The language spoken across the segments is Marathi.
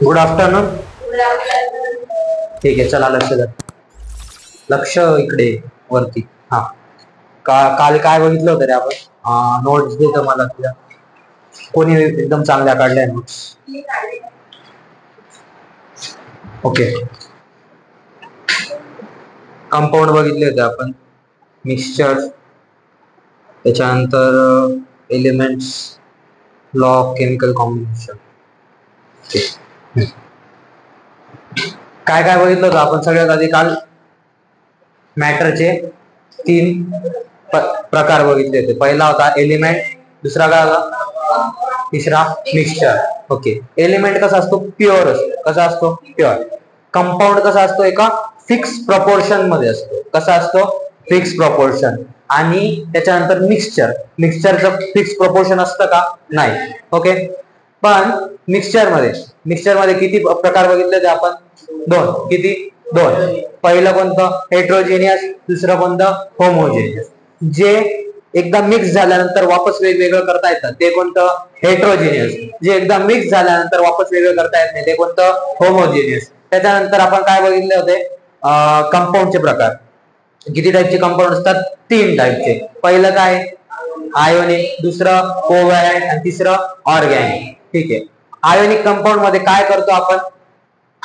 Good afternoon. ठीक आहे, चला लक्ष द्या. लक्ष इकडे वरती. हा, काल काय बघितलं होतं रे आपण? नोट्स देतो मला तुझ्या. कोणी एकदम चांगल्या काढल्या नोट्स? ओके. कंपाऊंड बघितले होते आपण, मिक्सचर, त्याच्यानंतर elements, law of chemical combination. काय काय बघितलं होतं आपण सगळ्यात आधी काल? मॅटरचे 3 प्रकार बघितले होते. पहिला होता एलिमेंट, दुसरा काय होता, तिसरा मिक्सचर. ओके. एलिमेंट कसा असतो? प्युअर असतो. कसा असतो? प्युअर. कंपाऊंड कसा असतो? एका फिक्स प्रपोर्शन मध्ये असतो. कसा असतो? Fix proportion. आणि त्याच्यानंतर मिक्सचरचं फिक्स प्रपोर्शन असतं का? नाही. ओके. पण मिक्सचर मध्ये किती प्रकार बघितले ते आपण? 2. किती? 2. पहिलं कोणतं? हेट्रोजेनियस. दुसरं कोणतं? होमोजेनियस. जे एकदा मिक्स झाल्यानंतर वापस वेगवेगळं करता येतं ते कोणतं? हेट्रोजेनियस. जे एकदा मिक्स झाल्यानंतर वापस वेगळं करता येत नाही ते कोणतं? होमोजेनियस. त्याच्यानंतर आपण काय बघितले होते? कंपाऊंडचे प्रकार. किती टाईपचे कंपाऊंड असतात? 3 टाईपचे. पहिलं काय? आयोनिक, दुसरं कोव्हॅलेंट आणि तिसरं ऑर्गॅनिक. ठीक आहे. आयोनिक कंपाऊंड मध्ये काय करतो आपण?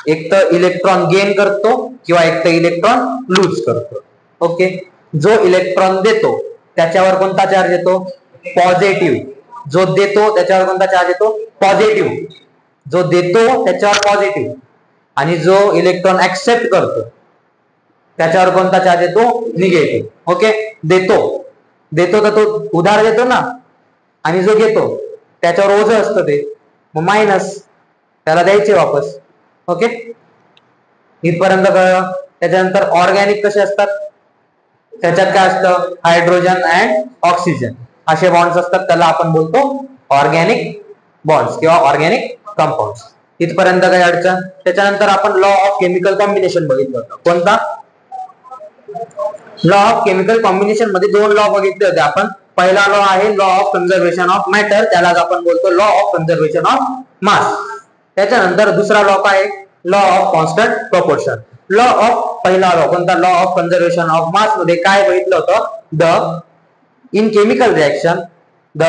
एक तर इलेक्ट्रॉन गेन करतो किंवा एक तर इलेक्ट्रॉन लूज करतो. ओके. जो इलेक्ट्रॉन देतो त्याच्यावर कोणता चार्ज येतो? पॉझिटिव्ह. जो देतो त्याच्यावर कोणता चार्ज येतो? पॉझिटिव्ह. जो देतो त्याच्यावर पॉझिटिव्ह. आणि जो इलेक्ट्रॉन ऍक्सेप्ट करतो त्याच्यावर कोणता चार्ज येतो? निगेटिव्ह. ओके. देतो तर तो उधार देतो ना, आणि जो घेतो त्याच्यावर ओझं असतं ते, मग मायनस, त्याला द्यायचे वापस. ओके. इथपर्यंत कळलं. त्याच्यानंतर ऑर्गॅनिक कसे असतात? त्याच्यात काय असतं? हायड्रोजन अँड ऑक्सिजन असे बॉन्ड्स असतात. त्याला आपण बोलतो ऑर्गॅनिक बॉन्ड्स किंवा ऑर्गॅनिक कंपाऊंड्स. इथपर्यंत काही अडचण? त्याच्यानंतर आपण लॉ ऑफ केमिकल कॉम्बिनेशन बघितलं होतं. कोणता? लॉ ऑफ केमिकल कॉम्बिनेशन मध्ये 2 लॉ बघितले होते आपण. पहिला लॉ आहे law of conservation of matter, त्याला आपण बोलतो law of conservation of mass. त्याच्यानंतर दुसरा लॉ काय? Law of constant proportion. पहिला लॉ कोणता? Law of conservation of mass मध्ये काय बघितलं होतं? In chemical reaction the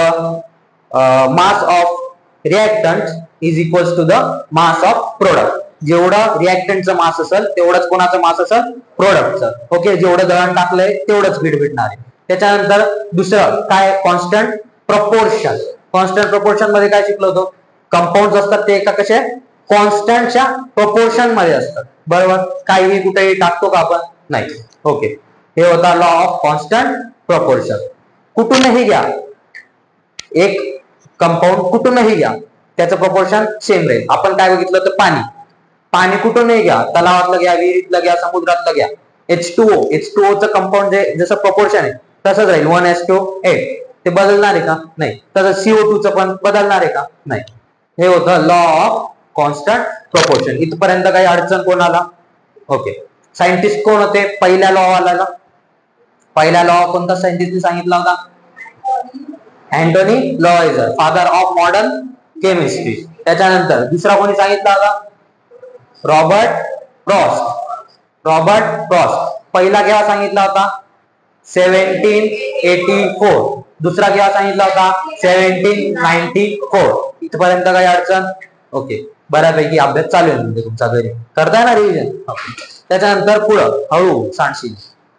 mass of reactant is equals to the mass of product. जेवढं रिएक्टंटचं मास असेल तेवढंच कोणाचं मास असेल? प्रोडक्टचं. ओके. जेवढं दळण टाकलंय तेवढंच पीठ भेटणार आहे. त्याच्यानंतर दुसरं काय? Constant proportion. कॉन्स्टंट प्रपोर्शन मध्ये काय शिकलो होतो? कंपाऊंड असतात ते एका कशा कॉन्स्टंटच्या प्रपोर्शन मध्ये असतात. बरोबर. काही कुठेही टाकतो का आपण? नाही. ओके. हे होता लॉ ऑफ कॉन्स्टंट प्रपोर्शन. कुठूनही घ्या एक कंपाऊंड, कुठूनही घ्या त्याचं प्रपोर्शन सेम राहील. आपण काय बघितलं तर पाणी कुठूनही घ्या, तलावातलं घ्या, विहिरीतलं घ्या, समुद्रातलं घ्या. H2O चं कंपाऊंड जसं प्रपोर्शन आहे तसंच राहील 1:8. ते बदलणार आहे का? नाही. तसं CO2 चं पण बदलणार आहे का? नाही. हे होतं लॉ ऑफ कॉन्स्टंट प्रपोर्शन. इथपर्यंत काही अडचण कोणाला? ओके. सायंटिस्ट कोण होते पहिल्या लॉ वाला? पहिला लॉ कोणता सायंटिस्टने सांगितला होता? Antoine Lavoisier, father of modern chemistry. त्याच्यानंतर दुसरा कोणी सांगितला होता? Robert Frost. पहिला केव्हा सांगितला होता? 1784. दुसरा केव्हा सांगितला होता? 1794. इथपर्यंत काही अडचण? ओके. बऱ्यापैकी अभ्यास चालू आहे म्हणजे तुमचा घरी. करताय ना रिव्हिजन? त्याच्यानंतर पुढं हळू सांडशील,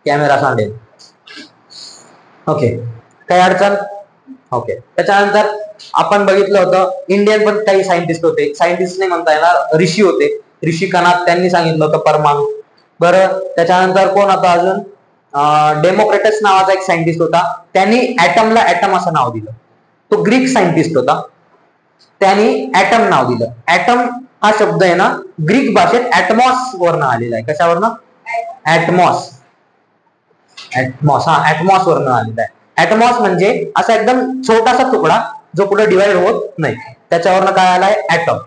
कॅमेरा सांडेल. ओके. काही अडचण? ओके. त्याच्यानंतर आपण बघितलं होतं इंडियन पण काही सायंटिस्ट होते. सायंटिस्ट नाही म्हणता येणार, ऋषी होते. ऋषी कणाद, त्यांनी सांगितलं होतं परमाणु. बरं. त्याच्यानंतर कोण होता अजून? डेमोक्रेटस नावाचा एक सायंटिस्ट होता. त्यांनी ऍटमला ऍटम असं नाव दिलं. तो ग्रीक सायंटिस्ट होता. त्यांनी ऍटम नाव दिलं. ऍटम हा शब्द आहे ना ग्रीक भाषेत ऍटमॉस वरनं आलेला आहे. कशावरनं? ऍटमॉस. हा, ऍटमॉस वरनं आलेला आहे. ऍटमॉस म्हणजे असा एकदम छोटासा तुकडा जो पुढे डिवाइड होत नाही, त्याच्यावरनं काय आलाय? ऍटम.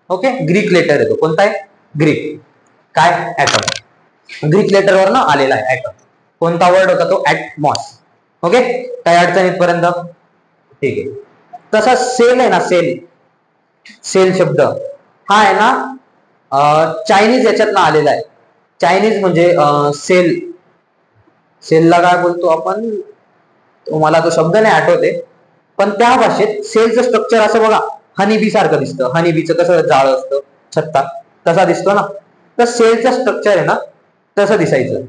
ओके. ग्रीक लेटर येतो. कोणता आहे? ग्रीक. काय? ऍटम. ग्रीक लेटर वरनं आलेला आहे ऍटम. कोणता वर्ड होता तो? ऍटमॉस. ओके. काही अडचण इथपर्यंत? ठीक आहे. तसा सेल आहे ना, सेल शब्द हा आहे ना चायनीज याच्यातनं आलेला आहे. चायनीज म्हणजे सेल, सेलला काय बोलतो आपण, मला तो शब्द नाही आठवते, पण त्या भाषेत सेलचं स्ट्रक्चर असं बघा, हनीबी सारखं दिसतं. हनीबीचं कसं जाळ असतं छत्ता, तसा दिसतो ना, तर सेलचं स्ट्रक्चर आहे ना तसं दिसायचं.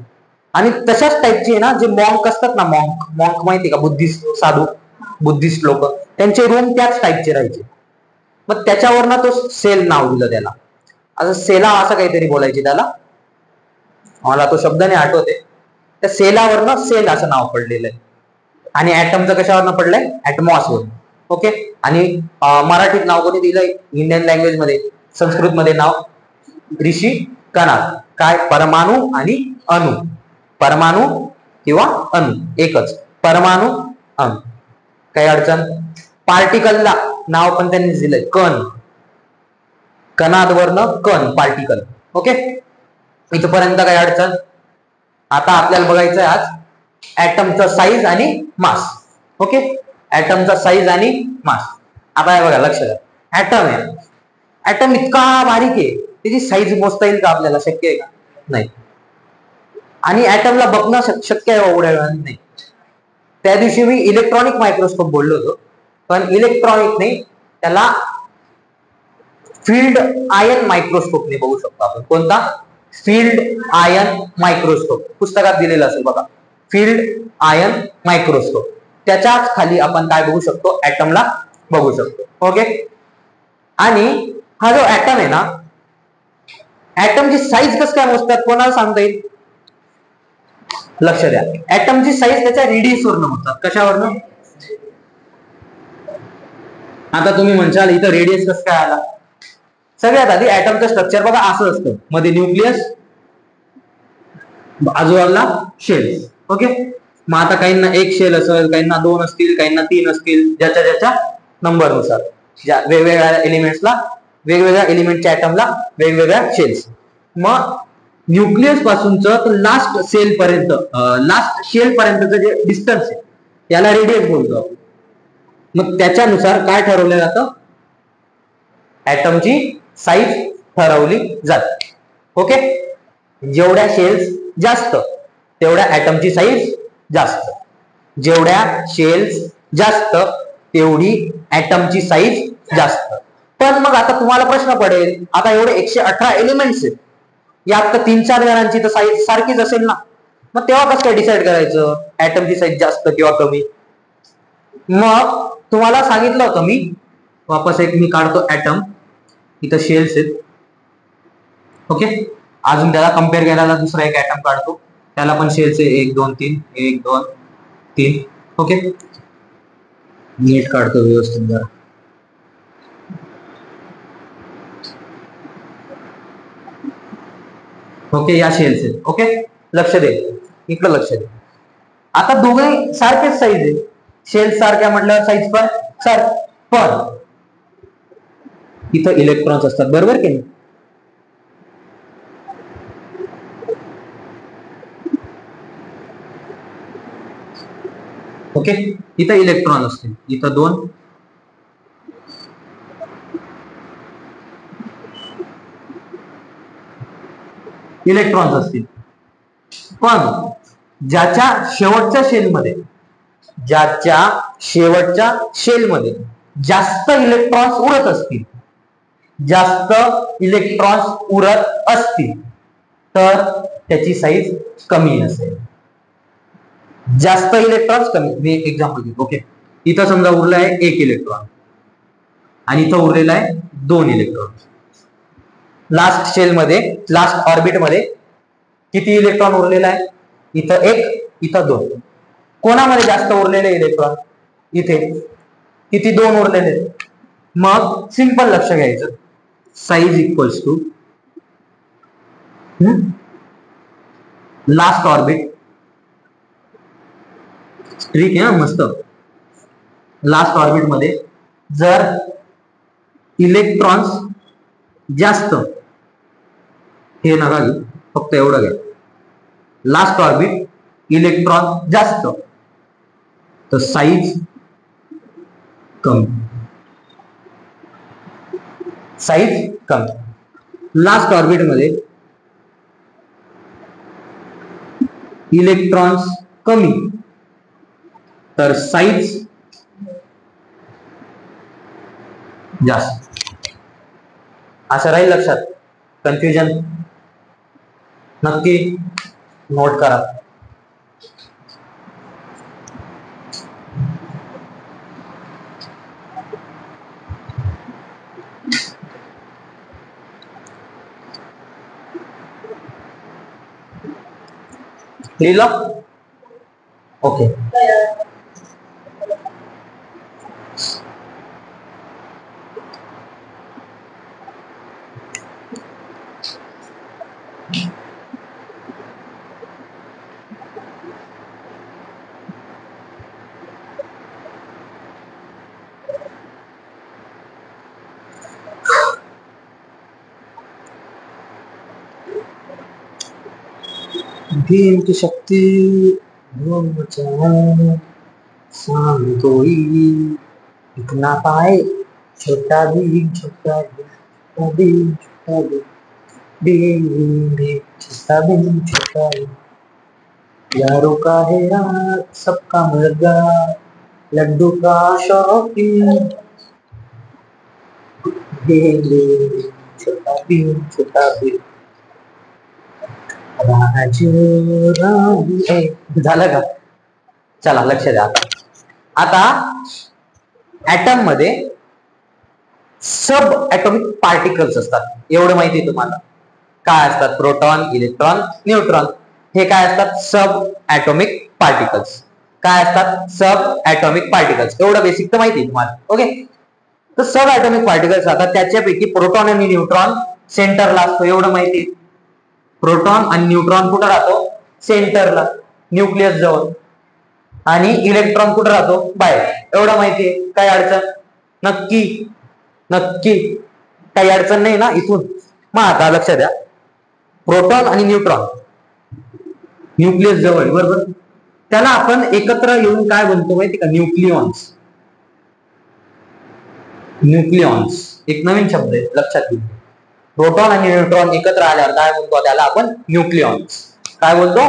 आणि तशाच टाईपचे ना जे मॉन्क असतात ना, मॉन्क मॉन्क माहिती का, बुद्धिस्ट साधू, बुद्धिस्ट लोक, त्यांचे रूम त्याच टाईपचे राहायचे. मग त्याच्यावरनं तो सेल नाव दिलं त्याला. असं सेला असं काहीतरी बोलायचे त्याला, मला तो शब्द नाही आठवते. त्या सेलावरनं सेल असं नाव पडलेलं आहे. आणि ऍटमचं कशावरनं पडलंय, ऍटमॉसवर. ओके. आणि मराठीत नाव कोणी दिलंय, इंडियन लँग्वेज मध्ये, संस्कृत मध्ये नाव ऋषी कणाद. काय, परमाणु आणि अणु. परमाणु किंवा अणु एकच, परमाणु अणु, काही अडचण. पार्टिकलला नाव पण त्यांनी दिलंय कण, कणादवरनं कण, पार्टिकल. ओके, इथपर्यंत काही अडचण. आता आपल्याला बघायचं आहे आज ऍटमचा साईज आणि मास. ओके, ऍटमचा साईज आणि मास. आता हे बघा, लक्ष द्या, ऍटम आहे, ऍटम इतका बारीक आहे, त्याची साईज मोजता येईल का आपल्याला, शक्य आहे का, नाही. आणि ऍटमला बघणं शक्य आहे एवढ्या वेळात नाही. त्या दिवशी मी इलेक्ट्रॉनिक मायक्रोस्कोप बोललो होतो, पण इलेक्ट्रॉनिक नाही, त्याला फील्ड आयन मायक्रोस्कोपने बघू शकतो आपण. कोणता, फील्ड आयन मायक्रोस्कोप, पुस्तकात दिलेलं असेल बघा, फील्ड आयन मायक्रोस्कोप. त्याच्याच खाली आपण काय बघू शकतो, ऍटमला बघू शकतो. ओके. आणि हा जो ऍटम आहे ना, ऍटमची साईज कसं काय मोजतात, कोणाला सांगता येईल, लक्ष द्या. ऍटमची साईज त्याच्या रेडियस वरनं मोजतात. कशावरनं, आता तुम्ही म्हणशाल इथं रेडियस कसं काय आला. सगळ्यात आधी ऍटमचं स्ट्रक्चर बघा असं असतं, मध्ये न्यूक्लियस, आजूबाजूला शेल. ओके. मग आता काहींना एक शेल असेल, काहींना दोन असतील, काहींना तीन असतील, ज्याच्या ज्याच्या नंबरनुसार, ज्या वेगवेगळ्या एलिमेंट्सला, वेगवेगळ्या एलिमेंटच्या ऍटमला वेगवेगळ्या शेल्स. मग न्यूक्लियस पासूनच लास्ट सेल पर्यंत, लास्ट शेल पर्यंतचं जे डिस्टन्स आहे याला रेडियस बोलतो. मग त्याच्यानुसार काय ठरवलं जातं, ऍटमची साईज ठरवली जाते. ओके. जेवढ्या शेल्स जास्त तेवढ्या ऍटमची साईज जास्त, जेवढ्या शेल्स जास्त तेवढी ऍटमची साईज जास्त. पण मग आता तुम्हाला प्रश्न पडेल, आता एवढे 118 एलिमेंट्स आहेत, यात तर 3-4 जणांची तर साईज सारखीच असेल ना, मग तेव्हा कसं काय डिसाईड करायचं ऍटमची साईज जास्त किंवा कमी. मग तुम्हाला सांगितलं होतं मी, वापस एक मी काढतो ऍटम, इथं शेल्स आहेत. ओके. अजून त्याला कम्पेअर करायला दुसरा एक ऍटम काढतो, त्याला पण शेल्स आहे, 1 2 3, 1 2 3. ओके, नीट काढतो व्यवस्थित जरा. ओके, या शेल्स आहेत. ओके, लक्ष दे, इकडं लक्ष दे. आता दोघे सारखेच साईज आहे, शेल्स सारख्या म्हटल्यावर साईज पण पण इथं इलेक्ट्रॉन्स असतात, बरोबर की नाही. ओके, इथं इलेक्ट्रॉन असतील, इथं 2, इलेक्ट्रॉन्स असतील. पण ज्याच्या शेवटच्या शेलमध्ये, ज्याच्या शेवटच्या शेलमध्ये जास्त इलेक्ट्रॉन्स उरत असतील, जास्त इलेक्ट्रॉन्स उरत असतील, तर त्याची साईज कमी असेल. जास्त इलेक्ट्रॉन्स कमी, मी एक एक्झाम्पल देतो. ओके, इथं समजा उरलं आहे 1 इलेक्ट्रॉन आणि इथं उरलेला आहे 2 इलेक्ट्रॉन. लास्ट शेल मध्ये, लास्ट ऑर्बिट मध्ये किती इलेक्ट्रॉन उरलेला आहे, इथं 1, इथं 2. कोणामध्ये जास्त उरलेले इलेक्ट्रॉन, इथे. किती, 2 उरलेले. मग सिंपल लक्ष घ्यायचं, size equals to last orbit. Trick आहे मस्त. लास्ट ऑर्बिट मध्ये जर इलेक्ट्रॉन्स जास्त, हे नका घेऊ, फक्त एवढं घ्या, लास्ट ऑर्बिट इलेक्ट्रॉन जास्त तर साईज कमी. साईज कमी. लास्ट ऑर्बिट मध्ये इलेक्ट्रॉन्स कमी तर साईज जास्त. असं राहील लक्षात. कन्फ्युजन नक्की नोट करा. लिहिलं? ओके. भीम की शक्ति सामने कोई दिख ना पाए. छोटा भीम छोटा भीम छोटा भीम छोटा भीम भीम भीम भीम छोटा भीम छोटा भीम. यारों का है राज सबका मुर्गा लड्डू का शौकीन. भीम भीम छोटा भीम छोटा भीम. झालं का? चला लक्ष द्या. आता ऍटम मध्ये सब ऍटॉमिक पार्टिकल्स असतात. एवढं माहिती आहे तुम्हाला. काय असतात? Proton, electron, neutron. हे काय असतात? सब ऍटॉमिक पार्टिकल्स. काय असतात? सब ऍटॉमिक पार्टिकल्स. एवढं बेसिक तर माहिती आहे तुम्हाला. ओके. तर सब ऍटॉमिक पार्टिकल्स आता त्याच्यापैकी प्रोटॉन आणि न्यूट्रॉन सेंटरला असतो. एवढं माहिती आहे. प्रोटॉन आणि न्यूट्रॉन कुठं राहतो? सेंटरला, न्यूक्लियस जवळ. आणि इलेक्ट्रॉन कुठं राहतो? बाहेर. एवढं माहितीये. काय अडचण? नक्की नक्की काही अडचण नाही ना इथून? मग आता लक्ष द्या. प्रोटॉन आणि न्यूट्रॉन न्यूक्लियस जवळ, बरोबर. त्याला आपण एकत्र येऊन काय म्हणतो माहिती का? न्यूक्लिऑन्स. न्यूक्लिऑन्स एक नवीन शब्द आहे, लक्षात घ्या. प्रोटॉन आणि न्यूट्रॉन एकत्र आल्यावर काय बोलतो? त्याला आपण न्यूक्लिऑन्स. काय बोलतो?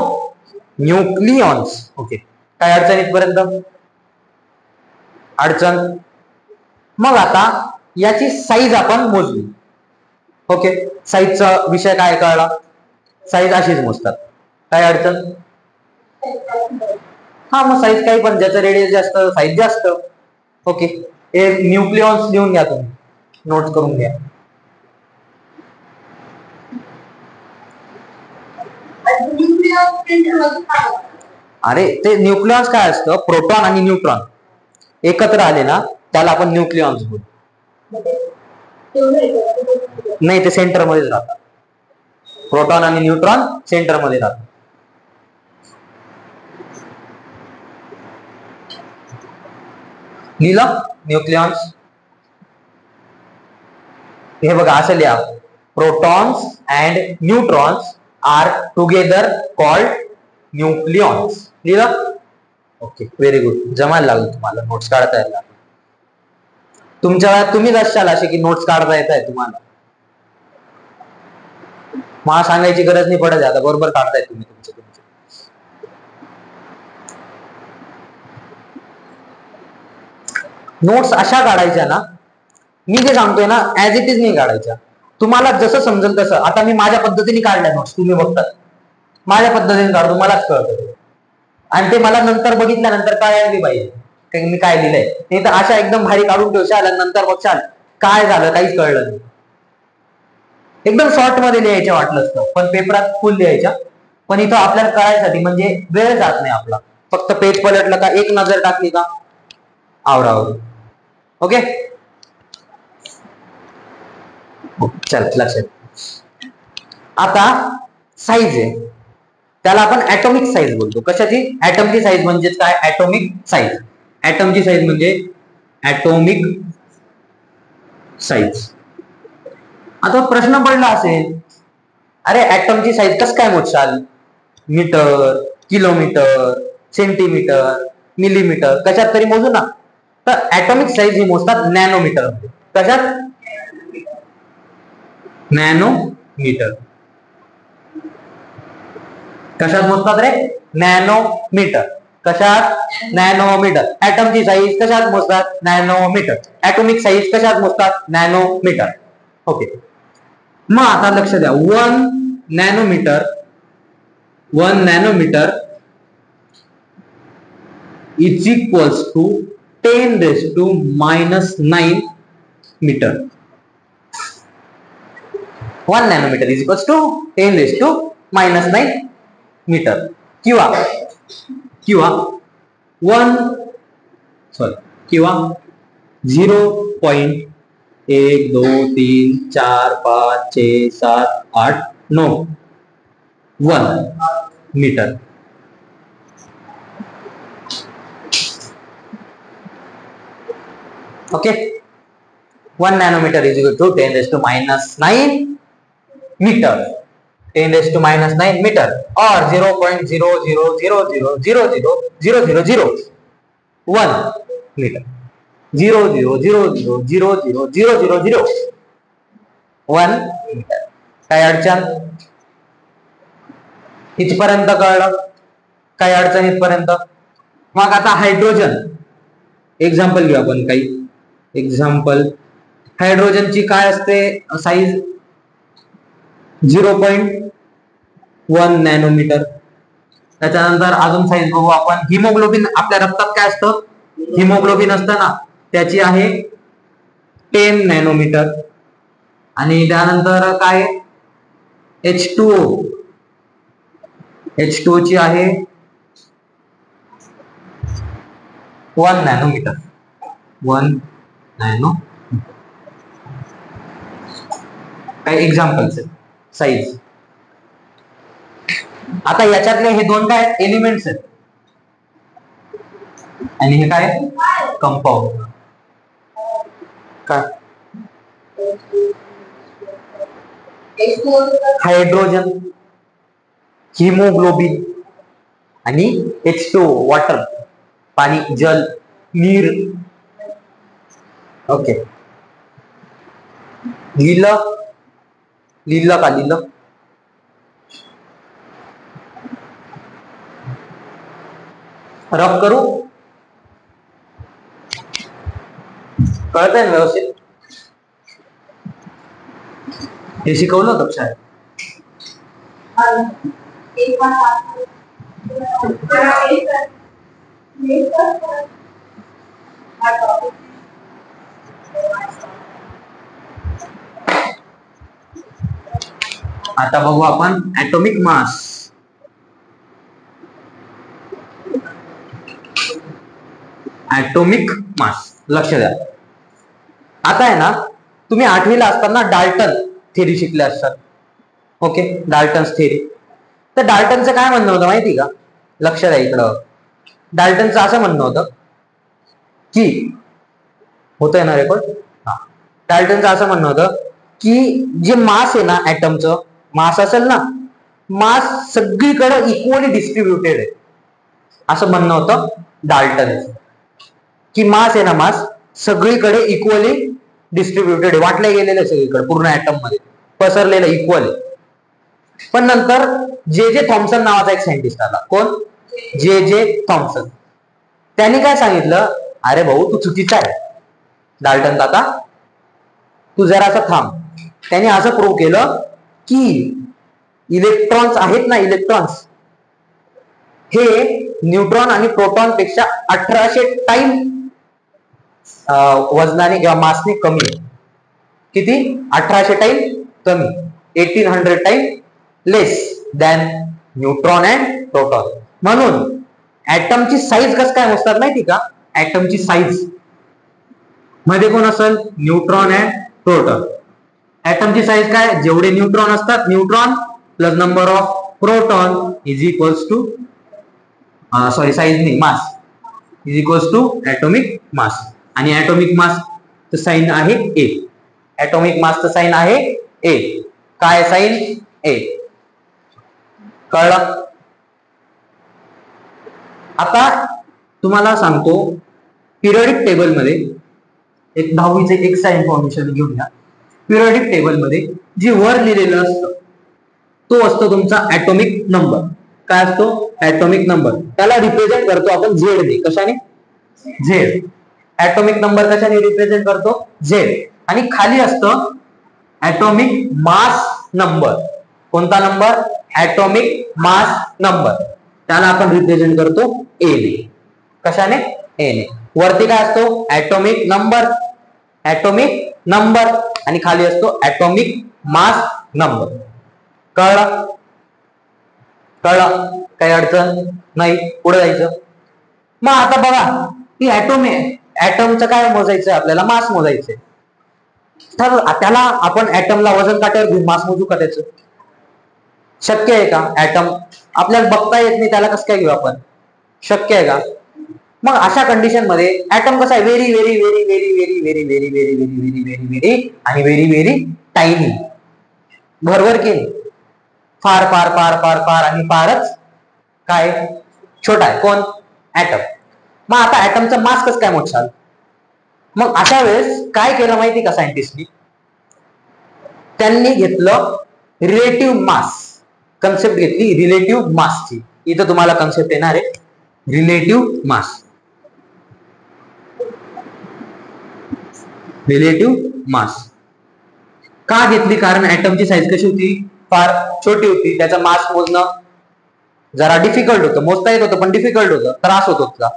न्यूक्लिऑन्स. ओके. काय अडचण इथपर्यंत? अडचण. मग आता याची साईज आपण मोजली. ओके. साईजचा विषय काय कळला? साईज अशीच मोजतात. काय अडचण? हा, मग साईज काही पण, ज्याचं रेडियस जास्त साईज जास्त. ओके. हे न्यूक्लिऑन्स लिहून घ्या तुम्ही, नोट करून घ्या. अरे ते न्यूक्लिऑन्स काय असतं? प्रोटॉन आणि न्यूट्रॉन एकत्र आले ना, त्याला आपण न्यूक्लिऑन्स बोलतो. नाही, ते सेंटर मध्येच राहतात. प्रोटॉन आणि न्यूट्रॉन सेंटर मध्ये राहतात. लिहिलं? न्यूक्लिऑन्स. हे बघा असं लिहा. Protons and neutrons are together called nucleons. लिहिलं? Okay, very good. जमायला लागलं तुम्हाला, नोट्स काढता यायला लागलं. तुमच्या वेळात तुम्हीच असाल असे की नोट्स काढता येत आहे तुम्हाला. मला सांगायची गरज नाही पडत. आता बरोबर काढताय तुम्ही तुमचे. नोट्स अशा काढायच्या ना, मी जे सांगतोय ना ऍज इट इज नाही काढायच्या. तुम्हाला जसं समजेल तसं. आता मी माझ्या पद्धतीने काढल्या नोट्स, तुम्ही बघतात. माझ्या पद्धतीने काढतो, मलाच कळतं. आणि ते मला नंतर बघितल्यानंतर कळायला पाहिजे मी काय लिहिलंय. नाही तर अशा एकदम भारी काढून ठेवशाल आणि नंतर बघशाल काय झालं, काहीच कळलं नाही. एकदम शॉर्ट मध्ये लिहायच्या वाटलं असतं, पण पेपरात फुल लिहायच्या. पण इथं आपल्याला कळायसाठी म्हणजे वेळ जात नाही आपला. फक्त पेज पलटलं का, एक नजर टाकली का, आवरावर. ओके. चल लक्षात. आता साईज आहे, त्याला आपण ऍटॉमिक साईज बोलतो. कशाची? ऍटमची साईज म्हणजे काय? Atomic size. ऍटमची साईज म्हणजे ऍटॉमिक साईज. आता प्रश्न पडला असेल, अरे ऍटमची साईज कसं काय मोजशाल? मीटर, किलोमीटर, सेंटीमीटर, मिलीमीटर, कशात तरी मोजू ना. तर ऍटॉमिक साईज ही मोजतात नॅनोमीटर मध्ये. कशात? नॅनोमीटर. कशात मोजतात रे? नॅनोमीटर. कशात? नॅनोमीटर. ऍटमची साईज कशात मोजतात? नॅनोमीटर. ऍटॉमिक साईज कशात मोजतात? नॅनोमीटर. ओके. मग आता लक्ष द्या, 1 nanometre is equals to 10⁻⁹ metre. 1 nanometre is equals to 10⁻⁹ metre. किंवा 0.123456789 1 metre. Okay. 1 nanometre is equal to 10⁻⁹ metre. 10⁻⁹ metre और 0.0000000001 मीटर. 0.00000001 मीटर. काय अडचण? इथपर्यंत कळलं? काय अडचण इथपर्यंत? मग आता हायड्रोजन एक्झाम्पल घेऊ आपण. काही एक्झाम्पल. हायड्रोजनची काय असते साईज? 0.1 नॅनोमीटर. त्याच्यानंतर अजून साईज बघू आपण. हिमोग्लोबिन आपल्या रक्तात काय असतं? हिमोग्लोबिन असतं ना, त्याची आहे 10 नॅनोमीटर. आणि त्यानंतर काय? H2O ची आहे 1 नॅनोमीटर. 1 नॅनो. काही एक्झाम्पल्स आहेत साईज. आता याच्यातले हे दोन काय एलिमेंट्स आहेत आणि हे काय कंपाऊंड. काय? हायड्रोजन, हिमोग्लोबिन आणि H2O वॉटर, पाणी, जल, नीर. ओके. लिहिलं का? लिहिलं. रफ करू? कळतंय ना व्यवस्थित? हे शिकवलं होतं शाळेत? आता बघू आपण ऍटॉमिक मास. ऍटॉमिक मास लक्ष द्या. आता आहे ना, तुम्ही 8वीला असताना डाल्टन थेरी शिकले असतात. ओके. Dalton's theory. तर डाल्टनचं काय म्हणणं होतं माहिती का? लक्ष द्या इकडं. डाल्टनचं असं म्हणणं होतं की, होतंय ना रेकॉर्ड? हा. डाल्टनचं असं म्हणणं होतं की जे मास आहे ना, ऍटमचं मास असेल ना, मास सगळीकडे इक्वली डिस्ट्रीब्युटेड आहे, असं म्हणणं होतं डाल्टनचं. की मास आहे ना, मास सगळीकडे इक्वली डिस्ट्रीब्युटेड आहे, वाटले गेलेले सगळीकडे, पूर्ण ऍटम मध्ये पसरलेलं इक्वल. पण नंतर जे थॉम्सन नावाचा एक सायंटिस्ट आला. कोण? J Thomson. त्यांनी काय सांगितलं? अरे भाऊ, तू चुकीचा आहे डाल्टन दादा, तू जरा असं थांब. त्यांनी असं प्रूव्ह केलं की इलेक्ट्रॉन्स आहेत ना, इलेक्ट्रॉन्स हे न्यूट्रॉन आणि प्रोटॉन पेक्षा 1800 टाइम वजनाने किंवा मासने कमी आहे. किती? 1800 टाइम कमी. 1800 time less than neutron and proton. म्हणून ऍटमची साईज कसं काय मोजतात माहिती का? ऍटमची साईज मध्ये कोण असेल? Neutron and proton. ऍटमची साईज काय? जेवढे न्यूट्रॉन असतात, neutron plus number of proton is equals to size नाही, mass is equals to atomic mass. आणि ऍटॉमिक मास साइन आहे ए. ऍटॉमिक मास साइन आहे ए. काय साइन? ए. कळलं? आता तुम्हाला सांगतो पिरियडिक टेबल मध्ये एक 10वीचे एक्स्ट्रा इन्फॉर्मेशन घेऊन घ्या. पिरियडिक टेबल मध्ये जी वर लिहिलेलं असतं तो असतो तुमचा ऍटॉमिक नंबर. काय असतो? Atomic number. त्याला रिप्रेझेंट करतो आपण झेड ने. कशाने? झेड. ऍटॉमिक नंबर कशाने रिप्रेझेंट करतो? झेड. आणि खाली असतं ऍटॉमिक मास नंबर. कोणता नंबर? Atomic mass number. त्याला आपण रिप्रेझेंट करतो ए ने. कशाने? ए ने. वरती काय असतो? Atomic number. ऍटॉमिक नंबर आणि खाली असतो ऍटॉमिक मास नंबर. कळलं? कळलं? काही अडचण नाही. पुढे जायचं. मग आता बघा ही ऍटॉम आहे. ऍटमचं काय मोजायचं? आपल्याला मास मोजायचंय. तर त्याला आपण ऍटमला वजन काट्यावर घेऊन मास मोजू का त्याचं? शक्य आहे का? ऍटम आपल्याला बघता येत नाही त्याला कसं काय घेऊ आपण? शक्य आहे का? मग अशा कंडिशन मध्ये ऍटम कसा आहे? Very very very very very very very very very very very very आणि व्हेरी व्हेरी टायनी. बरोबर की? फार फार फार फार फार आणि फारच काय छोटा आहे. कोण? ऍटम. मग आता ऍटमचं मास कसं काय मोजाल? मग अशा वेळेस काय केलं माहिती का सायंटिस्टनी? त्यांनी घेतलं रिलेटिव्ह मास. कन्सेप्ट घेतली रिलेटिव्ह मासची. इथं तुम्हाला कन्सेप्ट येणार आहे रिलेटिव्ह मास. रिलेटिव्ह मास का घेतली? कारण ऍटमची साईज कशी होती? फार छोटी होती. त्याचा मास मोजणं जरा डिफिकल्ट होतं. मोजता येत होतं पण डिफिकल्ट होतं. त्रास होत होता.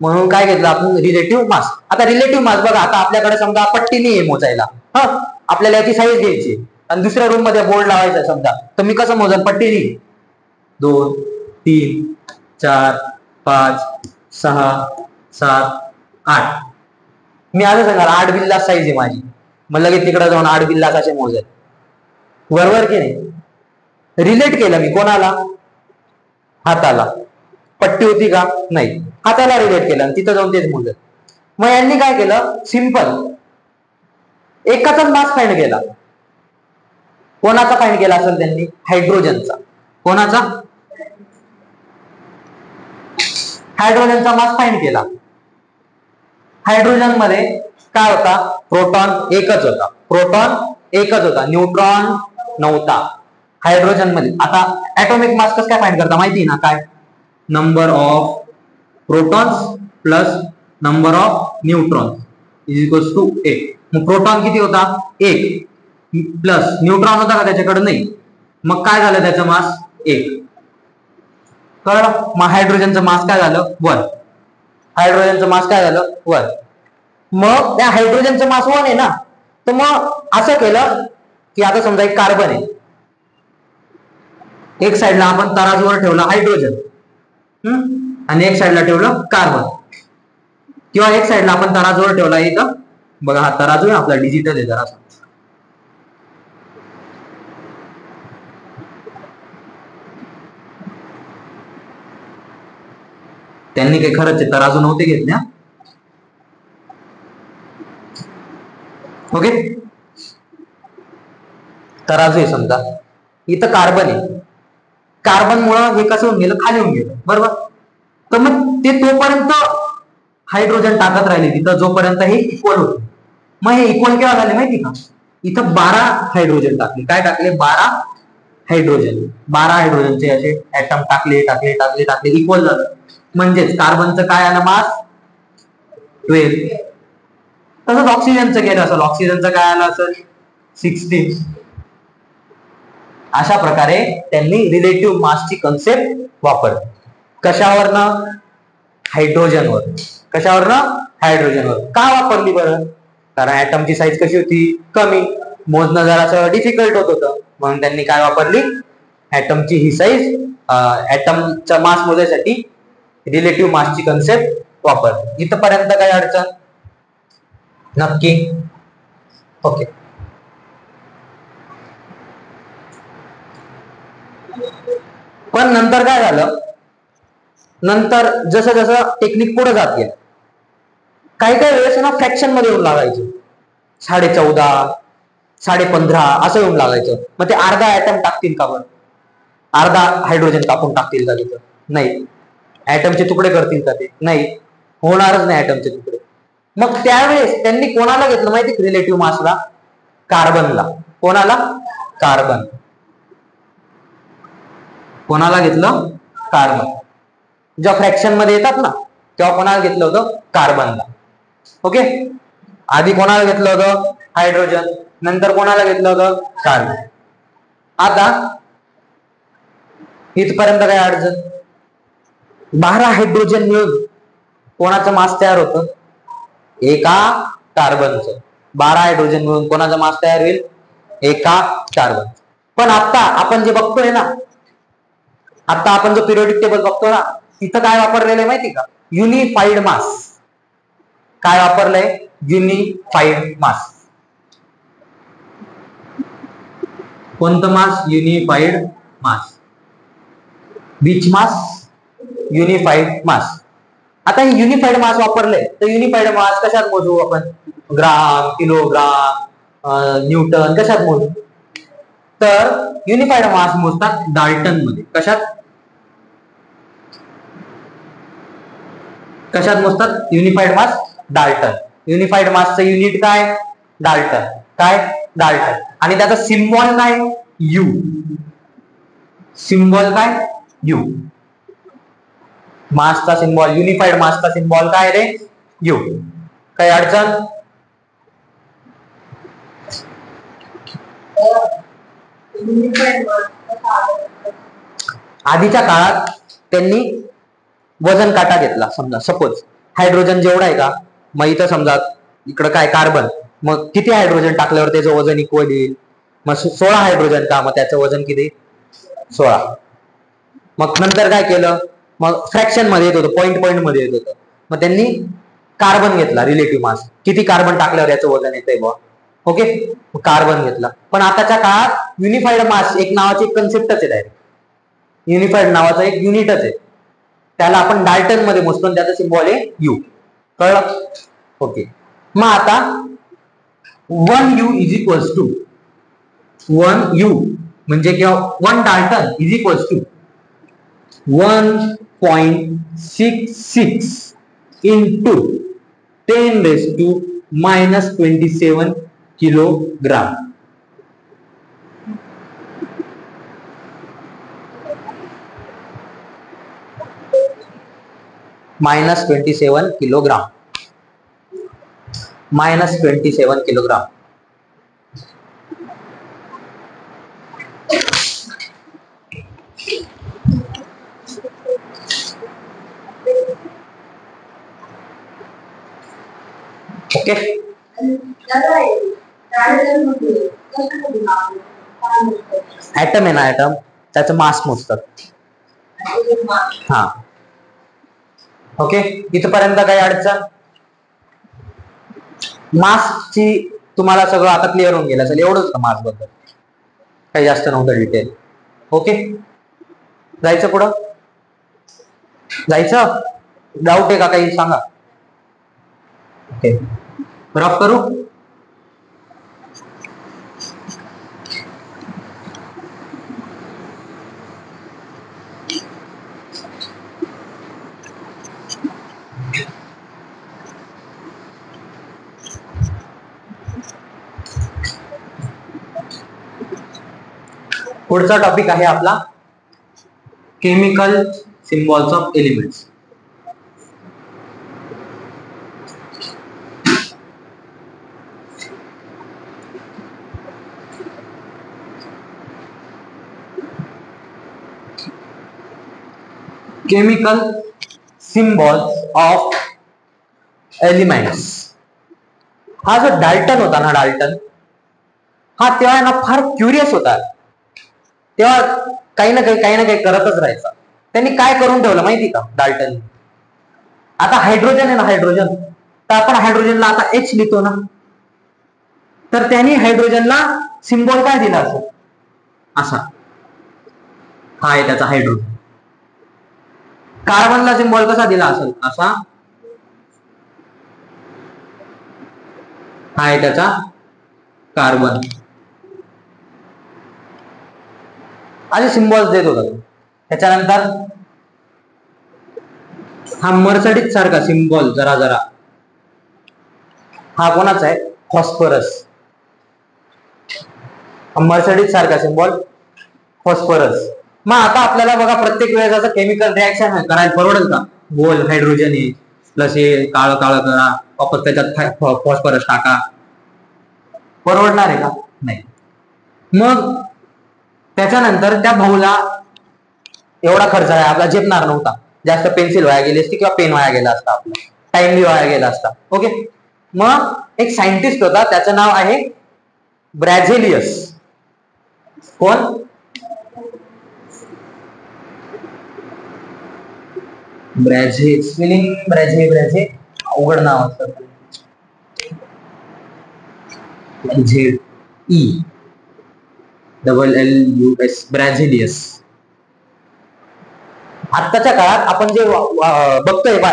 म्हणून काय घेतलं आपण? रिलेटिव्ह मास. आता रिलेटिव्ह मास बघा, आता आपल्याकडे समजा पट्टी नाही मोजायला. आपल्याला याची साईज घ्यायची आणि दुसऱ्या रूम मध्ये बोर्ड लावायचा समजा, तर मी कसं मोजन? पट्टीने 2 3 4 5 6 7 8. मी असं सांगाल 8 बिल्ला साईज आहे माझी. मग लगेच तिकडे जाऊन 8 बिल्ला कसे मोजेल? बरोबर की नाही? रिलेट केलं मी कोणाला? हाताला. पट्टी होती का? नाही. हाताला रिलेट केलं आणि तिथं जाऊन तेच मोजत. मग यांनी काय केलं? सिंपल एकाचाच मास फाइंड केला. कोणाचा फाइंड केला असेल त्यांनी? हायड्रोजनचा. कोणाचा? हायड्रोजनचा मास फाइंड केला. हायड्रोजन मध्ये काय होता? प्रोटॉन एकच होता. प्रोटॉन एकच होता. न्यूट्रॉन नव्हता हायड्रोजन मध्ये. आता ऍटॉमिक मास कसं काय फाइंड करता माहिती ना? काय? Number of protons plus number of neutrons is equals to 8. मग प्रोटॉन किती होता? 1 प्लस न्यूट्रॉन होता का त्याच्याकडे? नाही. मग काय झालं? त्याचं मास 1. कळलं? मग हायड्रोजनचं मास काय झालं? 1. हायड्रोजनचं मास काय झालं? 1. मग त्या हायड्रोजनचं मास 1 आहे ना, तर मग असं केलं की आता समजा एक कार्बन आहे. एक साइडला आपण तराजूवर ठेवला हायड्रोजन आणि एक साइडला ठेवलं कार्बन, किंवा एक साइडला आपण तराजूवर ठेवला इथं बघा, हा तराजू आहे आपला, डिजिटल आहे जरा. त्यांनी काही खरंच तराजू नव्हते घेतल्या. ओके, तराजू आहे समजा, इथं कार्बन आहे. कार्बन मुळे हे कसं होऊन गेलं? खाली होऊन गेलं. बरोबर? तर मग ते तोपर्यंत हायड्रोजन टाकत राहिले तिथं जोपर्यंत हे इक्वल होत. मग हे इक्वल केव्हा झाले माहिती का? इथं 12 हायड्रोजन टाकले. काय टाकले? 12 हायड्रोजन. 12 हायड्रोजनचे असे ऍटम टाकले टाकले टाकले टाकले इक्वल झालं. म्हणजेच कार्बनचं काय आलं मास? 12. तसंच ऑक्सिजनचं केलं असेल. ऑक्सिजनचं काय आलं असेल? 16. अशा प्रकारे त्यांनी रिलेटिव्ह मासची कन्सेप्ट वापरली. कशावरनं? हायड्रोजनवर. कशावरनं? हायड्रोजनवर. का वापरली बरं? कारण ऍटमची साईज कशी होती? कमी. मोजणं जरासं डिफिकल्ट होत होतं, म्हणून त्यांनी काय वापरली? ऍटमची ही साईज, ऍटमचा मास मोजायसाठी रिलेटिव्ह मासची कन्सेप्ट वापरली. इथपर्यंत काय अडचण? नक्की? ओके. पण नंतर काय झालं? नंतर जसं जसं टेक्निक पुढे जात गेलं, काही काही वेळेस ना फ्रॅक्शन मध्ये येऊन लागायचं. 14.5 15.5 असं येऊन लागायचं. मग ते अर्धा ऍटम टाकतील का बरं? अर्धा हायड्रोजन कापून टाकतील का तिथं? नाही. ऍटमचे तुकडे करतील का ते? नाही. होणारच नाही ऍटमचे तुकडे. मग त्यावेळेस त्यांनी कोणाला घेतलं माहिती? रिलेटिव्ह मासला. कार्बनला. कोणाला? कार्बन. कोणाला घेतलं? कार्बन. जेव्हा फ्रॅक्शन मध्ये येतात ना तेव्हा कोणाला घेतलं होतं? कार्बनला. ओके. आधी कोणाला घेतलं होतं? हायड्रोजन. नंतर कोणाला घेतलं होतं? कार्बन. आता इथपर्यंत काय अडचण? 12 हायड्रोजन मिळून कोणाचं मास तयार होतं? एका कार्बनचं. 12 हायड्रोजन मिळून कोणाचा मास तयार होईल? एका कार्बन. पण आता आपण जे बघतोय ना, आता आपण जो पिरियोडिक टेबल बघतो ना, तिथं काय वापरलेलं आहे माहिती का? Unified mass. काय वापरलंय? Unified mass. कोणतं मास? Unified mass. Which mass? Unified mass. आता हे युनिफाईड मास वापरलंय तर युनिफाईड मास कशात मोजू आपण? ग्राम, किलोग्राम, न्यूटन, कशात मोजू? तर युनिफाईड मास मोजतात डाल्टन मध्ये. कशात? कशात मोजतात युनिफाईड मास? डाल्टन. युनिफाईड मासचं युनिट काय? डाल्टन. काय? डाल्टन. आणि त्याचा सिम्बॉल काय? यू. सिम्बॉल काय? यू. मासचा सिम्बॉल, युनिफाईड मासचा सिम्बॉल काय रे? यू. काही अडचण? आधीच्या काळात त्यांनी वजन काटा घेतला. समजा सपोज हायड्रोजन जेवढा आहे का, मग इथं समजा इकडं काय कार्बन, मग किती हायड्रोजन टाकल्यावर त्याचं वजन इक्वल येईल? मग 16 हायड्रोजन का, मग त्याचं वजन किती? 16. मग नंतर काय केलं? मग फ्रॅक्शन मध्ये येत होतं, पॉइंट मध्ये येत होतं. मग त्यांनी कार्बन घेतला रिलेटिव्ह मास. किती कार्बन टाकल्यावर याचं वजन येतंय बघ. ओके. कार्बन घेतला. पण आताच्या काळात युनिफाईड मास एक नावाची कन्सेप्टच आहे डायरेक्ट. युनिफाईड नावाचं एक युनिटच आहे. त्याला आपण डाल्टन मध्ये मोजतो आणि त्याचा सिम्बॉल आहे यू. कळलं? ओके. मग आता 1U is equals to 1U म्हणजे किंवा 1 Dalton is equals to 1.66 into 10⁻⁻27 kilogram. -27 kilogram. -27 kilogram. Okay. Atom आहे ना, ऍटम त्याचं मास मोजतात. हा. ओके. इथपर्यंत काही अडचण? मासची तुम्हाला सगळं आता क्लिअर होऊन गेलं असेल. एवढंच का मास बद्दल? काही जास्त नव्हतं डिटेल. ओके. जायचं पुढं? जायचं? डाऊट आहे का काही? सांगा. ओके. रफ करू? पुढचा टॉपिक आहे आपला chemical symbols of elements. Chemical symbols of elements. हा जो डाल्टन होता ना, डाल्टन हा तेव्हा ना फार क्युरियस होता. तेव्हा काही ना काही करतच राहायचा. त्यांनी काय करून ठेवलं माहिती का डाल्टन? आता हायड्रोजन आहे ना, हायड्रोजन, तर आपण हायड्रोजनला आता H लिहितो ना, तर त्यांनी हायड्रोजनला सिम्बॉल काय दिला असेल? असा. हा आहे त्याचा हायड्रोजन. कार्बनला सिम्बॉल कसा दिला असेल? असा. हा आहे त्याचा कार्बन. असे सिम्बॉल्स देत होता. त्याच्यानंतर हा मर्सडीज सारखा सिम्बॉल जरा हा कोणाचा आहे? फॉस्फरस. मर्सिडीज सारखा सिम्बॉल फॉस्फरस. मग आता आपल्याला बघा प्रत्येक वेळेस असं केमिकल रिॲक्शन करायला परवडेल का? गोल हायड्रोजन प्लस हे काळं काळं करा, वापस त्याच्यात फॉस्फरस टाका, परवडणार आहे का? नाही. मग त्याच्यानंतर त्या भाऊला एवढा खर्च आहे आपला झेपणार नव्हता. जास्त पेन्सिल वाया गेली असती किंवा पेन वाया गेला असता, आपला टाइम बी वाया गेला असता. ओके. मग एक सायंटिस्ट होता, त्याचं नाव आहे ब्रॅझेलियस. कोण? ब्रॅझे. स्पेलिंग ब्रॅझे अवघड नाव असतं. ZELLUS ब्रॅझेलियस. आत्ताच्या काळात आपण जे बघतोय बा,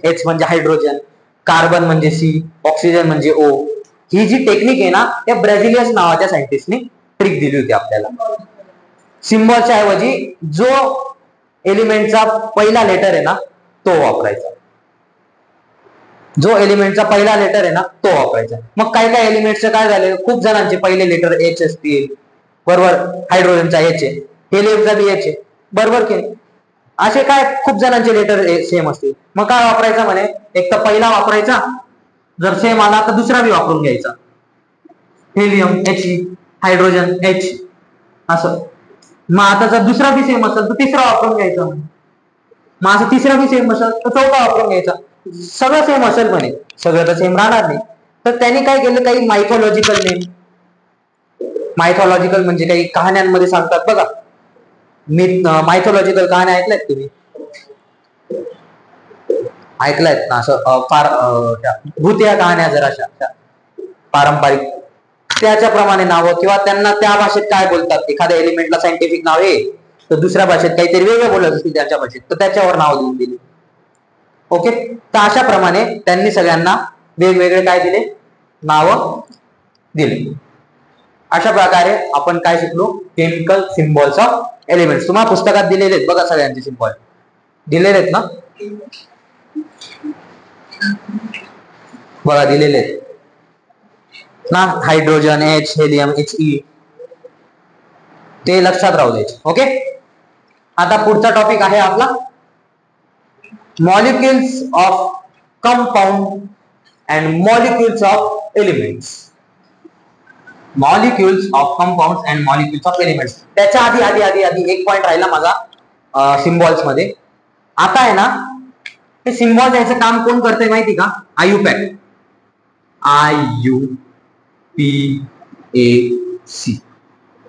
एच म्हणजे हायड्रोजन, कार्बन म्हणजे सी, ऑक्सिजन म्हणजे ओ, ही जी टेक्निक आहे ना, त्या ब्रॅझिलियस नावाच्या सायंटिस्टने ट्रिक दिली होती आपल्याला. सिम्बॉलच्या ऐवजी जो एलिमेंटचा पहिला लेटर आहे ना तो वापरायचा. जो एलिमेंटचा पहिला लेटर आहे ना तो वापरायचा. मग काही काही एलिमेंटचे काय झाले, खूप जणांचे पहिले लेटर एच असतील, बरोबर, हायड्रोजनचा एच आहे, हेलियमचा बी एच आहे, बरोबर की नाही? असे काय खूप जणांचे लेटर सेम असतील. मग काय वापरायचं म्हणे, एक तर पहिला वापरायचा, जर सेम आला तर दुसरा बी वापरून घ्यायचा. हेलियम एच, हायड्रोजन एच, असं. मग आता जर दुसरा बी सेम असेल तर तिसरा वापरून घ्यायचा. मग असं तिसरा बी सेम असेल तर चौथा वापरून घ्यायचा. सगळं सेम असेल म्हणे, सगळं तर सेम राहणार नाही. तर त्यांनी काय केलं, काही मायथॉलॉजिकल नेम. मायथॉलॉजिकल म्हणजे काही कहाण्यांमध्ये सांगतात बघा, मायथॉलॉजिकल कहाण्या ऐकल्यात तुम्ही? ऐकल्यात ना? असं फार भूतिया कहाण्या जराशा पारंपरिक, त्याच्याप्रमाणे नावं, किंवा त्यांना त्या भाषेत काय बोलतात, एखाद्या एलिमेंटला सायंटिफिक नाव आहे तर दुसऱ्या भाषेत काहीतरी वेगळं बोलत असतील त्याच्या भाषेत, तर त्याच्यावर नाव देऊन दिली. ओके. तर अशा प्रमाणे त्यांनी सगळ्यांना वेगवेगळे काय दिले, नाव दिले. अशा प्रकारे आपण काय शिकलो, केमिकल सिम्बॉल्स ऑफ एलिमेंट्स. तुम्हाला पुस्तकात दिलेले आहेत बघा, सगळ्यांचे सिम्बॉल दिलेले आहेत ना, बघा दिलेले आहेत ना, hydrogen H, helium H E, ते लक्षात राहू द्यायचे. ओके. आता पुढचा टॉपिक आहे आपला molecules of compound and molecules of elements. Molecules of compound and molecules of elements. त्याच्या आधी एक पॉइंट राहिला माझा सिम्बॉल्स मध्ये. आता आहे ना, हे सिम्बॉल द्यायचं काम कोण करतंय माहिती का? आयुपॅक. IUPAC,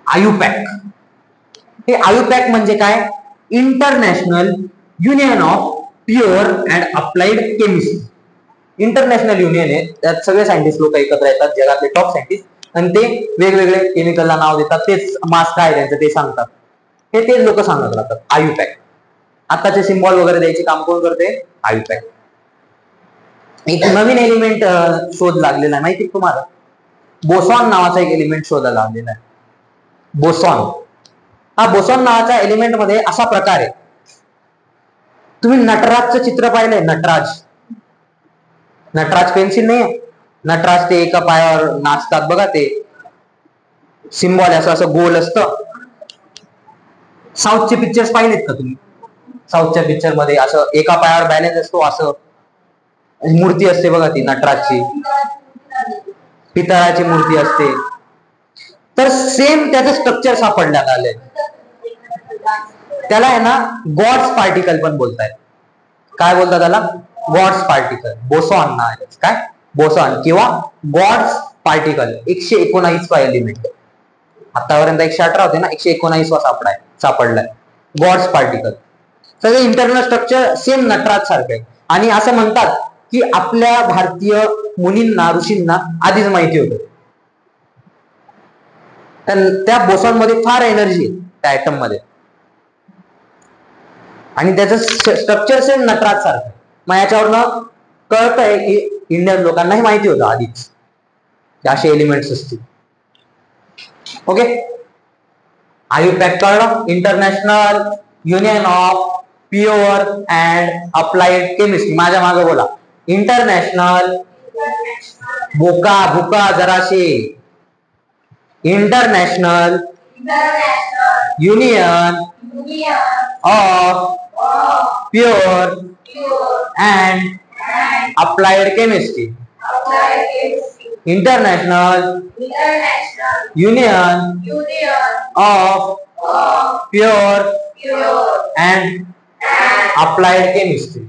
आयुपॅक. हे आयुपॅक म्हणजे काय? International union of pure and applied chemistry. International union आहे, त्यात सगळे सायंटिस्ट लोक एकत्र येतात, जगातले टॉप सायंटिस्ट, आणि ते वेगवेगळे केमिकलला नाव देतात, तेच मास काय त्यांचं ते सांगतात, हे तेच लोक सांगत राहतात. आयुपॅक. आताचे सिम्बॉल वगैरे द्यायचे काम कोण करते? आयुपॅक. एक नवीन एलिमेंट शोध लागलेला आहे माहिती तुम्हाला, बोसॉन नावाचा एक एलिमेंट शोधायला लागलेला आहे. बोसॉन. हा बोसॉन नावाच्या एलिमेंट मध्ये असा प्रकार आहे, तुम्ही नटराजचं चित्र पाहिलंय? नटराज पेन्सिल नाही, नटराज ते एका पायावर नाचतात बघा, ते सिम्बॉल असं असं गोल असतं. साऊथचे पिक्चर्स पाहिलेत का तुम्ही? साऊथच्या पिक्चर मध्ये असं एका पायावर बॅलन्स असतो, असं मूर्ती असते बघा, ती नटराजची पितळाची मूर्ती असते. तर सेम त्याचं स्ट्रक्चर सापडण्यात आलंय. त्याला आहे ना गॉड्स पार्टिकल पण बोलतायत. काय बोलतात त्याला? God's particle. बोसॉन ना, काय बोसॉन किंवा गॉड्स पार्टिकल. 119 वा एलिमेंट. आतापर्यंत 118 होते ना, 119 वा सापडलाय गॉड्स पार्टिकल. सगळे इंटरनल स्ट्रक्चर सेम नटराज सारखं आहे. आणि असं म्हणतात की आपल्या भारतीय मुनींना, ऋषींना आधीच माहिती होतं. त्या बोसॉन मध्ये फार एनर्जी आहे त्या ऍटम मध्ये, आणि त्याचं स्ट्रक्चर सेम नटराज सारखं. मग याच्यावरनं कळतंय की इंडियन लोकांनाही माहिती होतं आधीच असे एलिमेंट्स असतील. ओके. आयुपॅक कळलं, international union of pure and applied chemistry. माझ्या मागे बोला, इंटरनॅशनल. भुका जराशे international union of pure and applied chemistry. International union of pure and applied chemistry.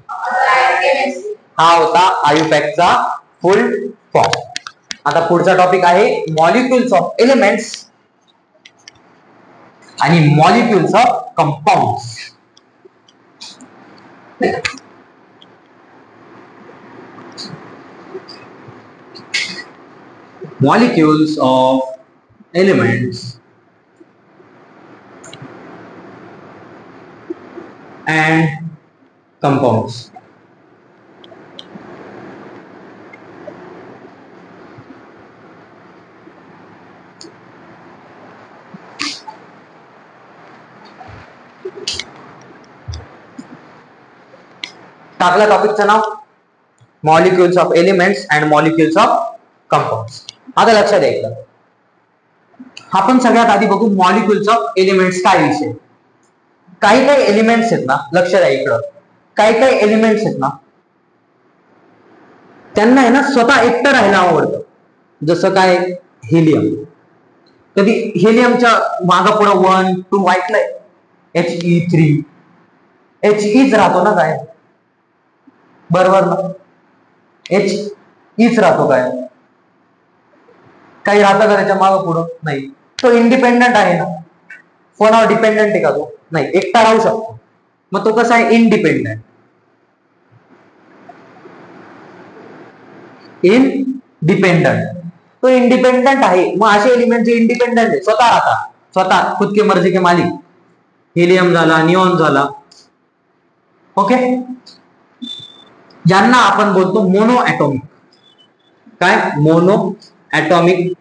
हा होता आयुपॅकचा फुल फॉर्म. आता पुढचा टॉपिक आहे मॉलिक्युल्स ऑफ एलिमेंट्स आणि molecules of compounds. Molecules of elements and compounds. टाकला टॉपिकचं नाव molecules of elements and molecules of compounds. आता लक्षात द्यायचं, आपण सगळ्यात आधी बघू मॉलिक्युल्स ऑफ एलिमेंट्स काय विषय. काही काही एलिमेंट्स आहेत ना, लक्ष द्या इकडं, काही काही एलिमेंट्स आहेत ना त्यांना आहे ना स्वतः एकटं राहायला आवडतं. जसं काय हेलियम. कधी हेलियमच्या मागं पुढं 1 2 ऐकलंय? He3 Heच राहतो ना काय, बरोबर ना? Heच राहतो काय, काही राहतं का त्याच्या मागं पुढं? नाही. तो इंडिपेंडंट आहे ना, कोणावर डिपेंडंट आहे का तो? नाही, एकटा राहू शकतो. मग तो कसा आहे? इनडिपेंडंट. इनडिपेंडंट, तो इंडिपेंडंट आहे. मग असे एलिमेंट जे इंडिपेंडंट आहे, स्वतः राहतात, स्वतः खुद के मर्जी के मालिक. हिलियम झाला, निऑन झाला, ओके. ज्यांना आपण बोलतो मोनो ॲटॉमिक. काय? Mono atomic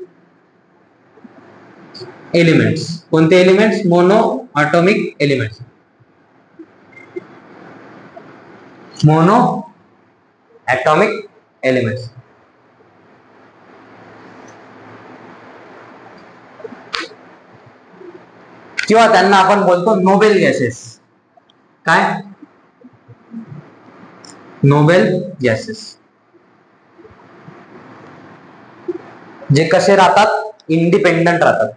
elements. कोणते elements? Mono atomic elements. Mono atomic elements. किंवा त्यांना आपण बोलतो नोबेल गॅसेस. काय? Noble gases. जे कसे राहतात? इंडिपेंडंट राहतात.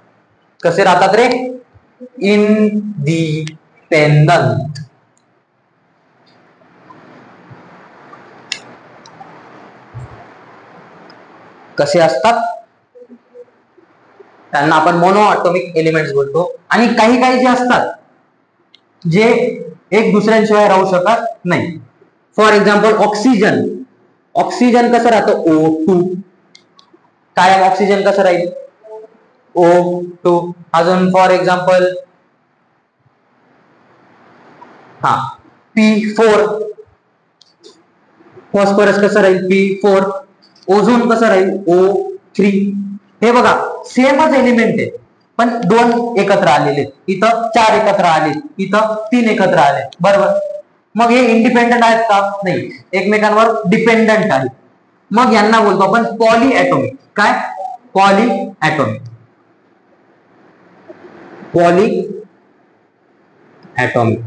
कसे राहतात रे? इंडिपेंडंट. कसे असतात? त्यांना आपण मोनो ॲटॉमिक एलिमेंट्स बोलतो. आणि काही काही जे असतात जे एक दुसऱ्यांशिवाय राहू शकत नाही. For example oxygen. ऑक्सिजन कसं राहतं? O2. कायम ऑक्सिजन कसं राहील? O2. अजून फॉर एक्झाम्पल P4. फॉस्फरस कसं राहील? P4. ओझोन कसं राहील? O3. हे बघा सेमच एलिमेंट आहे, पण 2 एकत्र आलेले, इथं 4 एकत्र आले, इथं 3 एकत्र आले, बरोबर. मग हे इंडिपेंडंट आहेत का? नाही, एकमेकांवर डिपेंडंट आहेत. मग यांना बोलतो आपण पॉली ॲटॉमिक. काय? Poly atomic. पॉली ॲटॉमिक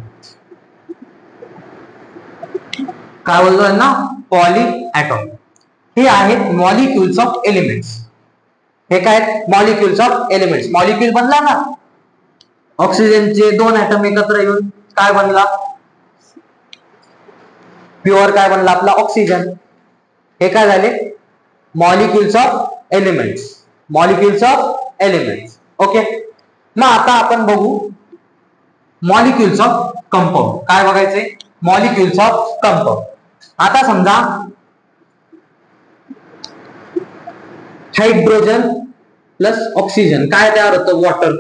काय बोलतो यांना? Poly atomic. हे आहेत मॉलिक्युल्स ऑफ एलिमेंट्स. हे काय? Molecules of elements. मॉलिक्युल बनला ना, ऑक्सिजनचे 2 ॲटम एकत्र येऊन काय बनला? प्युअर काय बनला? आपला ऑक्सिजन. हे काय झाले? Molecules of elements. Molecules of elements, okay. मग आता आपण बघू मॉलिक्युल्स ऑफ कंपाऊंड. काय बघायचे? Molecules of compound. आता समजा हायड्रोजन प्लस ऑक्सिजन काय तयार होतं? वॉटर.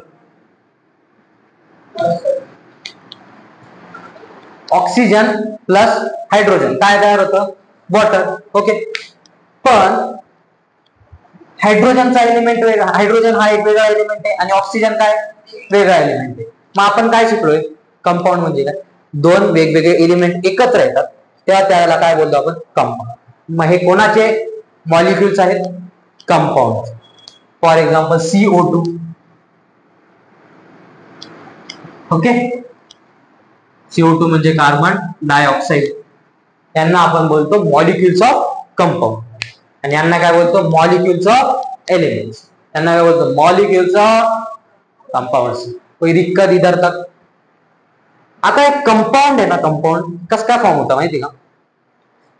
ऑक्सिजन प्लस हायड्रोजन काय तयार होतं? Water, okay. पण हायड्रोजनचा एलिमेंट वेगळा, हायड्रोजन हा एक वेगळा एलिमेंट आहे आणि ऑक्सिजन काय? वेगळा एलिमेंट आहे. मग आपण काय शिकलोय? कंपाऊंड म्हणजे काय? 2 वेगवेगळे एलिमेंट एकत्र येतात, त्याला काय बोलतो आपण? कंपाऊंड. मग हे कोणाचे मॉलिक्युल्स आहेत? Compound. For example CO2 okay. CO2 म्हणजे कार्बन डायऑक्साइड, यांना आपण बोलतो मॉलिक्युल्स ऑफ कंपाऊंड, आणि यांना काय बोलतो मॉलिक्युल्स ऑफ एलिमेंट्स, यांना काय बोलतो मॉलिक्युल्स ऑफ कंपाऊंड्स. कधी धरतात. आता एक कंपाऊंड आहे ना, कंपाऊंड कसं काय फॉर्म होतं माहिती का,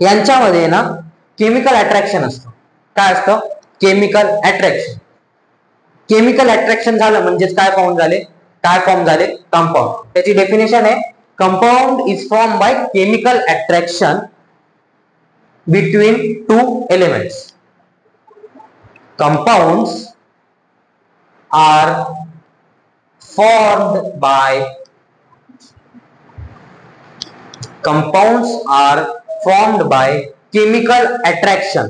यांच्यामध्ये ना केमिकल अट्रॅक्शन असतं. काय असतं? Chemical attraction. केमिकल अट्रॅक्शन झालं म्हणजेच काय फॉर्म झाले, कंपाऊंड. त्याची डेफिनेशन आहे, compound is form by chemical attraction between two elements. Compounds are formed by chemical attraction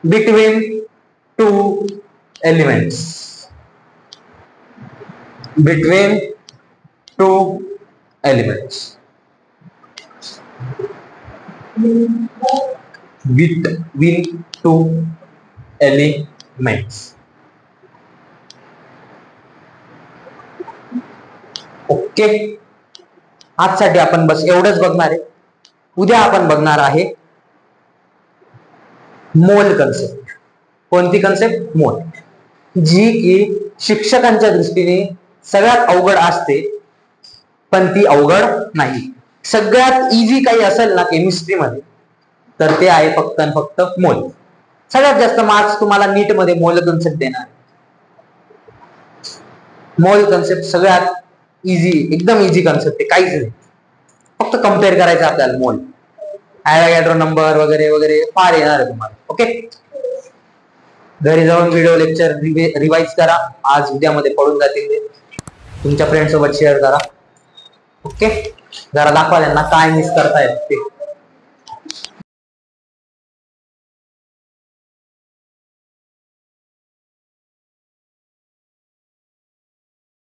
between two elements. Okay. आजसाठी आपण बस एवढंच बघणार आहे. उद्या आपण बघणार आहे मोल कन्सेप्ट. कोणती कन्सेप्ट? मोल, जी की शिक्षकांच्या दृष्टीने सगळ्यात अवघड असते, पण ती अवघड नाही. सगळ्यात इझी काही असेल ना केमिस्ट्रीमध्ये तर ते आहे फक्त आणि फक्त मोल. सगळ्यात जास्त मार्क्स तुम्हाला नीट मध्ये मोल कन्सेप्ट देणार. मोल कन्सेप्ट सगळ्यात इझी, एकदम इझी कन्सेप्ट आहे, काहीच नाही. फक्त कम्पेअर करायचं आपल्याला मोल, ॲव्होगॅड्रो नंबर वगैरे वगैरे फार येणार आहे तुम्हाला. ओके. घरी जाऊन व्हिडिओ लेक्चर रिवाइज करा. आज उद्यामध्ये पडून जातील ते. तुमच्या फ्रेंड सोबत शेअर करा. ओके. जरा दाखवा त्यांना काय मिस करतायत ते.